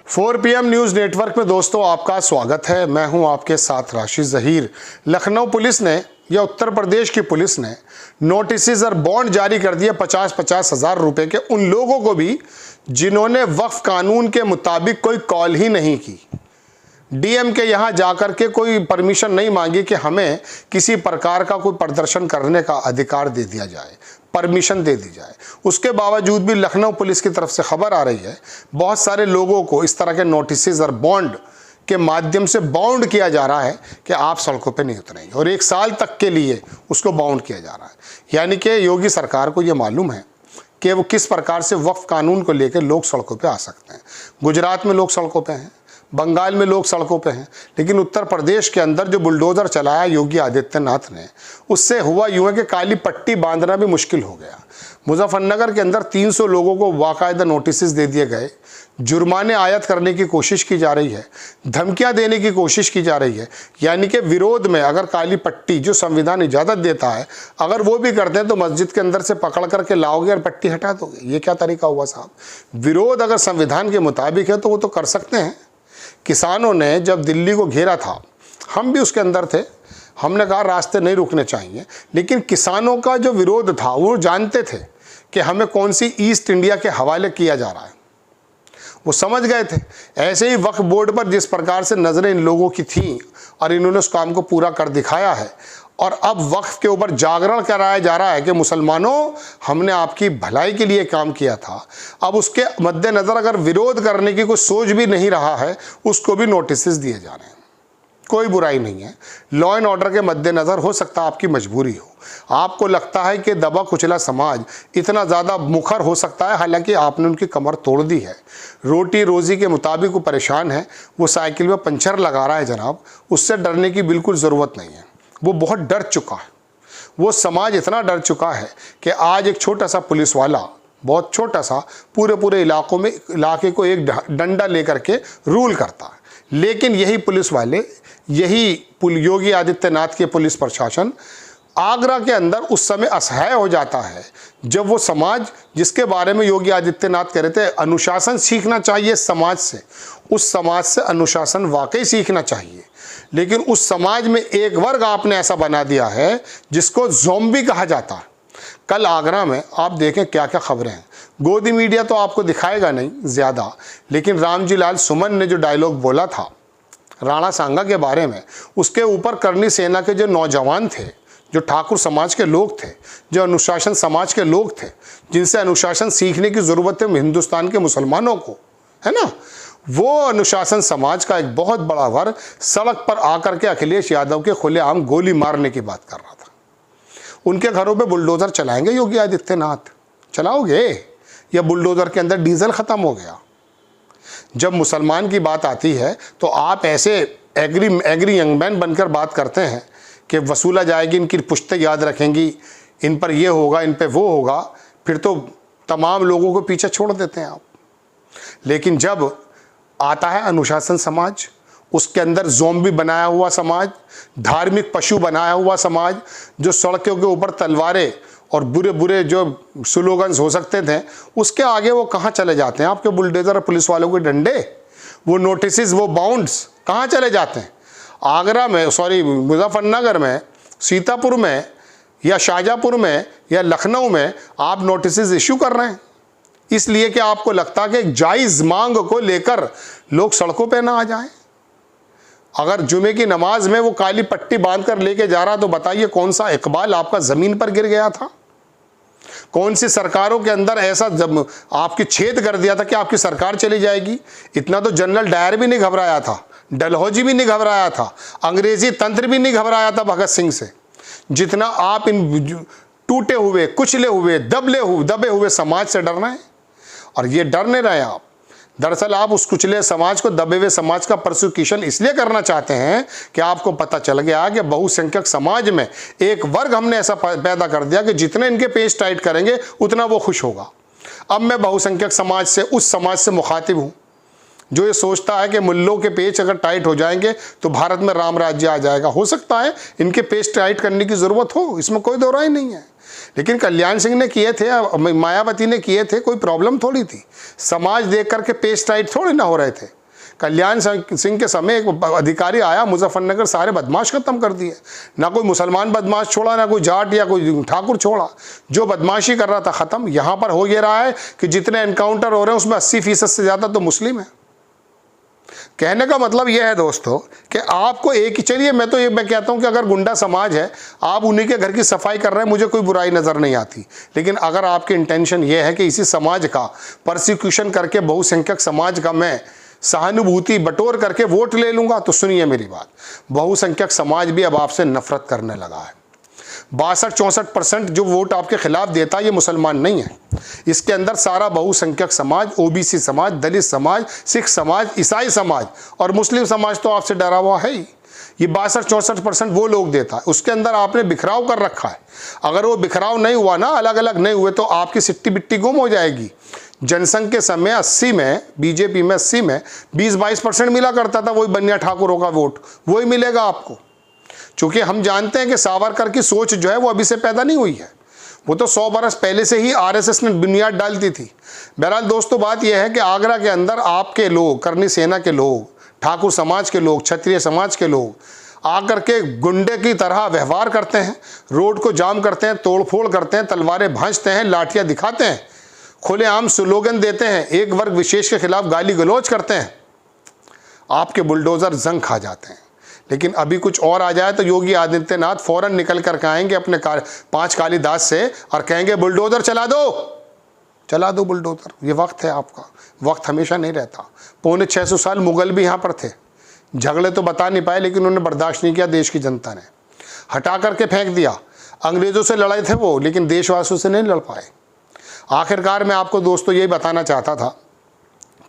4 PM news network में दोस्तों आपका स्वागत है। मैं हूं आपके साथ राशिद ज़हीर। लखनऊ पुलिस ने या उत्तर प्रदेश की पुलिस ने नोटिस और बॉन्ड जारी कर दिए 50-50 हज़ार रुपए के उन लोगों को भी जिन्होंने वक्फ कानून के मुताबिक कोई कॉल ही नहीं की। डीएम के यहाँ जाकर के कोई परमिशन नहीं मांगी कि हमें किसी प्रकार का कोई प्रदर्शन करने का अधिकार दे दिया जाए, परमिशन दे दी जाए। उसके बावजूद भी लखनऊ पुलिस की तरफ से खबर आ रही है बहुत सारे लोगों को इस तरह के नोटिस और बॉन्ड के माध्यम से बाउंड किया जा रहा है कि आप सड़कों पे नहीं उतरेंगे और 1 साल तक के लिए उसको बाउंड किया जा रहा है। यानी कि योगी सरकार को ये मालूम है कि वो किस प्रकार से वक्फ कानून को लेकर लोग सड़कों पे आ सकते हैं। गुजरात में लोग सड़कों पे हैं, बंगाल में लोग सड़कों पे हैं, लेकिन उत्तर प्रदेश के अंदर जो बुलडोज़र चलाया योगी आदित्यनाथ ने, उससे हुआ यूँ है कि काली पट्टी बांधना भी मुश्किल हो गया। मुजफ्फरनगर के अंदर 300 लोगों को बाकायदा नोटिस दे दिए गए, जुर्माने आयत करने की कोशिश की जा रही है, धमकियां देने की कोशिश की जा रही है। यानी कि विरोध में अगर काली पट्टी जो संविधान इजाज़त देता है अगर वो भी करते हैं तो मस्जिद के अंदर से पकड़ करके लाओगे और पट्टी हटा दोगे। ये क्या तरीका हुआ साहब? विरोध अगर संविधान के मुताबिक है तो वो तो कर सकते हैं। किसानों ने जब दिल्ली को घेरा था, हम भी उसके अंदर थे, हमने कहा रास्ते नहीं रुकने चाहिए, लेकिन किसानों का जो विरोध था वो जानते थे कि हमें कौन सी ईस्ट इंडिया के हवाले किया जा रहा है, वो समझ गए थे। ऐसे ही वक्फ बोर्ड पर जिस प्रकार से नज़रें इन लोगों की थीं और इन्होंने उस काम को पूरा कर दिखाया है, और अब वक्फ के ऊपर जागरण कराया जा रहा है कि मुसलमानों हमने आपकी भलाई के लिए काम किया था। अब उसके मद्देनज़र अगर विरोध करने की कोई सोच भी नहीं रहा है, उसको भी नोटिस दिए जा रहे हैं। कोई बुराई नहीं है। लॉ एंड ऑर्डर के मद्देनज़र हो सकता है आपकी मजबूरी हो, आपको लगता है कि दबा कुचला समाज इतना ज़्यादा मुखर हो सकता है, हालांकि आपने उनकी कमर तोड़ दी है। रोटी रोज़ी के मुताबिक वो परेशान है, वो साइकिल में पंचर लगा रहा है जनाब, उससे डरने की बिल्कुल ज़रूरत नहीं है। वो बहुत डर चुका है, वो समाज इतना डर चुका है कि आज एक छोटा सा पुलिस वाला, बहुत छोटा सा, पूरे इलाके को एक डंडा लेकर के रूल करता है। लेकिन यही पुलिस वाले, यही योगी आदित्यनाथ के पुलिस प्रशासन आगरा के अंदर उस समय असहाय हो जाता है जब वो समाज जिसके बारे में योगी आदित्यनाथ कह रहे थे अनुशासन सीखना चाहिए समाज से, उस समाज से अनुशासन वाकई सीखना चाहिए, लेकिन उस समाज में एक वर्ग आपने ऐसा बना दिया है जिसको ज़ॉम्बी कहा जाता है। कल आगरा में आप देखें क्या क्या खबरें हैं। गोदी मीडिया तो आपको दिखाएगा नहीं ज़्यादा, लेकिन रामजी लाल सुमन ने जो डायलॉग बोला था राणा सांगा के बारे में, उसके ऊपर करनी सेना के जो नौजवान थे, जो ठाकुर समाज के लोग थे, जो अनुशासन समाज के लोग थे, जिनसे अनुशासन सीखने की ज़रूरत है हिंदुस्तान के मुसलमानों को, है ना, वो अनुशासन समाज का एक बहुत बड़ा वर्ग सड़क पर आकर के अखिलेश यादव के खुलेआम गोली मारने की बात कर रहा था। उनके घरों पे बुलडोज़र चलाएंगे योगी आदित्यनाथ? चलाओगे? या बुलडोज़र के अंदर डीजल ख़त्म हो गया? जब मुसलमान की बात आती है तो आप ऐसे एग्री यंग मैन बनकर बात करते हैं कि वसूला जाएगी, इनकी पुश्तें याद रखेंगी, इन पर ये होगा, इन पे वो होगा, फिर तो तमाम लोगों को पीछे छोड़ देते हैं आप। लेकिन जब आता है अनुशासन समाज, उसके अंदर ज़ॉम्बी बनाया हुआ समाज, धार्मिक पशु बनाया हुआ समाज, जो सड़कों के ऊपर तलवारें और बुरे बुरे जो स्लोगन्स हो सकते थे, उसके आगे वो कहाँ चले जाते हैं? आपके बुलडोज़र और पुलिस वालों के डंडे, वो नोटिस, वो बाउंड्स कहाँ चले जाते हैं? आगरा में, मुजफ्फरनगर में, सीतापुर में या शाहजहाँपुर में या लखनऊ में आप नोटिस इशू कर रहे हैं इसलिए कि आपको लगता है कि एक जायज़ मांग को लेकर लोग सड़कों पे ना आ जाएं। अगर जुमे की नमाज में वो काली पट्टी बांध कर लेके जा रहा, तो बताइए कौन सा इकबाल आपका ज़मीन पर गिर गया था? कौन सी सरकारों के अंदर ऐसा जब आपकी छेद कर दिया था कि आपकी सरकार चली जाएगी? इतना तो जनरल डायर भी नहीं घबराया था, डलहौजी भी नहीं घबराया था, अंग्रेजी तंत्र भी नहीं घबराया था भगत सिंह से, जितना आप इन टूटे हुए, कुचले हुए, दबे हुए समाज से डरना है। और ये डर नहीं रहे आप, दरअसल आप उस कुचले समाज को, दबे हुए समाज का प्रोसिक्यूशन इसलिए करना चाहते हैं कि आपको पता चल गया कि बहुसंख्यक समाज में एक वर्ग हमने ऐसा पैदा कर दिया कि जितने इनके पेच टाइट करेंगे उतना वो खुश होगा। अब मैं बहुसंख्यक समाज से, उस समाज से मुखातिब हूँ जो ये सोचता है कि मुल्लों के पेच अगर टाइट हो जाएंगे तो भारत में राम राज्य आ जाएगा। हो सकता है इनके पेच टाइट करने की ज़रूरत हो, इसमें कोई दो राय नहीं है, लेकिन कल्याण सिंह ने किए थे, मायावती ने किए थे, कोई प्रॉब्लम थोड़ी थी। समाज देख करके पेच टाइट थोड़ी ना हो रहे थे। कल्याण सिंह के समय एक अधिकारी आया, मुजफ्फरनगर सारे बदमाश खत्म कर दिए। ना कोई मुसलमान बदमाश छोड़ा, ना कोई जाट या कोई ठाकुर छोड़ा, जो बदमाशी कर रहा था खत्म। यहाँ पर हो ये रहा है कि जितने एनकाउंटर हो रहे हैं उसमें 80% से ज़्यादा तो मुस्लिम है। कहने का मतलब यह है दोस्तों कि आपको एक ही, चलिए मैं कहता हूं कि अगर गुंडा समाज है, आप उन्हीं के घर की सफाई कर रहे हैं, मुझे कोई बुराई नज़र नहीं आती। लेकिन अगर आपकी इंटेंशन यह है कि इसी समाज का परसिक्यूशन करके बहुसंख्यक समाज का मैं सहानुभूति बटोर करके वोट ले लूँगा, तो सुनिए मेरी बात, बहुसंख्यक समाज भी अब आपसे नफरत करने लगा है। 62-64% जो वोट आपके खिलाफ देता है ये मुसलमान नहीं है, इसके अंदर सारा बहुसंख्यक समाज, ओबीसी समाज, दलित समाज, सिख समाज, ईसाई समाज और मुस्लिम समाज तो आपसे डरा हुआ है ही। ये 62-64% वो लोग देता है, उसके अंदर आपने बिखराव कर रखा है। अगर वो बिखराव नहीं हुआ ना, अलग अलग नहीं हुए, तो आपकी सिट्टी बिट्टी गुम हो जाएगी। जनसंघ के समय 80 में, बीजेपी में 80 में 20-22% मिला करता था वही बनिया ठाकुरों का वोट, वही मिलेगा आपको। चूँकि हम जानते हैं कि सावरकर की सोच जो है वो अभी से पैदा नहीं हुई है, वो तो 100 बरस पहले से ही आरएसएस ने बुनियाद डाल दी थी। बहरहाल दोस्तों, बात यह है कि आगरा के अंदर आपके लोग, करनी सेना के लोग, ठाकुर समाज के लोग, क्षत्रिय समाज के लोग आकर के गुंडे की तरह व्यवहार करते हैं, रोड को जाम करते हैं, तोड़फोड़ करते हैं, तलवारें भांजते हैं, लाठियाँ दिखाते हैं, खुलेआम स्लोगन देते हैं, एक वर्ग विशेष के खिलाफ गाली गलौज करते हैं। आपके बुलडोज़र जंग खा जाते हैं। लेकिन अभी कुछ और आ जाए तो योगी आदित्यनाथ फौरन निकल कर आएंगे अपने 5 कालीदास से और कहेंगे बुलडोज़र चला दो बुलडोज़र। ये वक्त है आपका, वक्त हमेशा नहीं रहता। 650 साल मुगल भी यहाँ पर थे, झगड़े तो बता नहीं पाए, लेकिन उन्होंने बर्दाश्त नहीं किया, देश की जनता ने हटा करके फेंक दिया। अंग्रेज़ों से लड़ाई थे वो, लेकिन देशवासियों से नहीं लड़ पाए। आखिरकार मैं आपको दोस्तों यही बताना चाहता था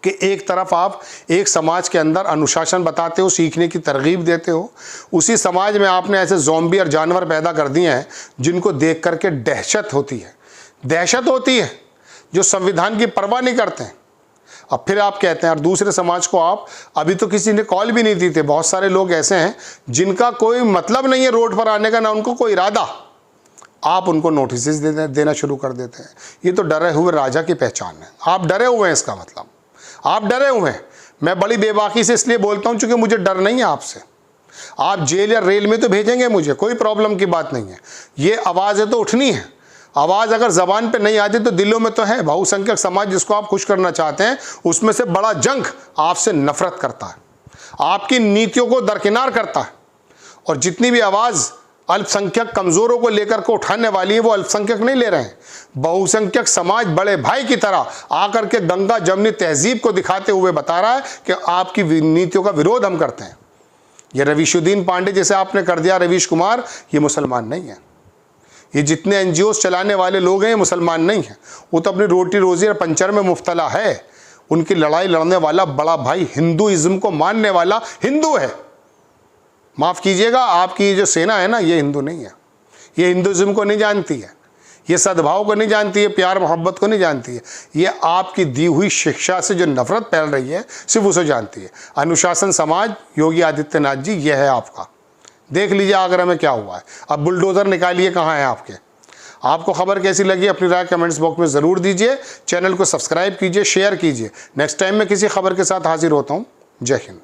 कि एक तरफ आप एक समाज के अंदर अनुशासन बताते हो, सीखने की तरगीब देते हो, उसी समाज में आपने ऐसे ज़ॉम्बी और जानवर पैदा कर दिए हैं जिनको देख करके दहशत होती है, जो संविधान की परवाह नहीं करते हैं। अब फिर आप कहते हैं, और दूसरे समाज को आप, अभी तो किसी ने कॉल भी नहीं दी थी, बहुत सारे लोग ऐसे हैं जिनका कोई मतलब नहीं है रोड पर आने का, ना उनको कोई इरादा, आप उनको नोटिस देना शुरू कर देते हैं। ये तो डरे हुए राजा की पहचान है। आप डरे हुए हैं, इसका मतलब आप डरे हुए हैं। मैं बड़ी बेबाकी से इसलिए बोलता हूं चूंकि मुझे डर नहीं है आपसे। आप जेल या रेल में तो भेजेंगे मुझे, कोई प्रॉब्लम की बात नहीं है। ये आवाज़ें तो उठनी है, आवाज़ अगर ज़बान पे नहीं आती तो दिलों में तो है। बहुसंख्यक समाज जिसको आप खुश करना चाहते हैं, उसमें से बड़ा जंग आपसे नफरत करता है, आपकी नीतियों को दरकिनार करता है। और जितनी भी आवाज़ अल्पसंख्यक कमज़ोरों को लेकर को उठाने वाली है, वो अल्पसंख्यक नहीं ले रहे हैं। बहुसंख्यक समाज बड़े भाई की तरह आकर के गंगा जमनी तहजीब को दिखाते हुए बता रहा है कि आपकी नीतियों का विरोध हम करते हैं। ये रवीशुद्दीन पांडे जैसे आपने कर दिया, रवीश कुमार, ये मुसलमान नहीं है। ये जितने एनजीओस चलाने वाले लोग हैं ये मुसलमान नहीं हैं। वो तो अपनी रोटी रोजी और पंचर में मुफ्तला है। उनकी लड़ाई लड़ने वाला बड़ा भाई हिंदुइज्म को मानने वाला हिंदू है। माफ़ कीजिएगा, आपकी जो सेना है ना, ये हिंदू नहीं है, ये हिंदुइज्म को नहीं जानती है, ये सद्भाव को नहीं जानती है, प्यार मोहब्बत को नहीं जानती है। ये आपकी दी हुई शिक्षा से जो नफरत फैल रही है, सिर्फ उसे जानती है। अनुशासन समाज, योगी आदित्यनाथ जी, ये है आपका। देख लीजिए आगरा में क्या हुआ है। अब बुलडोज़र निकालिए कहाँ है आपके। आपको खबर कैसी लगी अपनी राय कमेंट्स बॉक्स में ज़रूर दीजिए। चैनल को सब्सक्राइब कीजिए, शेयर कीजिए। नेक्स्ट टाइम मैं किसी खबर के साथ हाजिर होता हूँ। जय हिंद।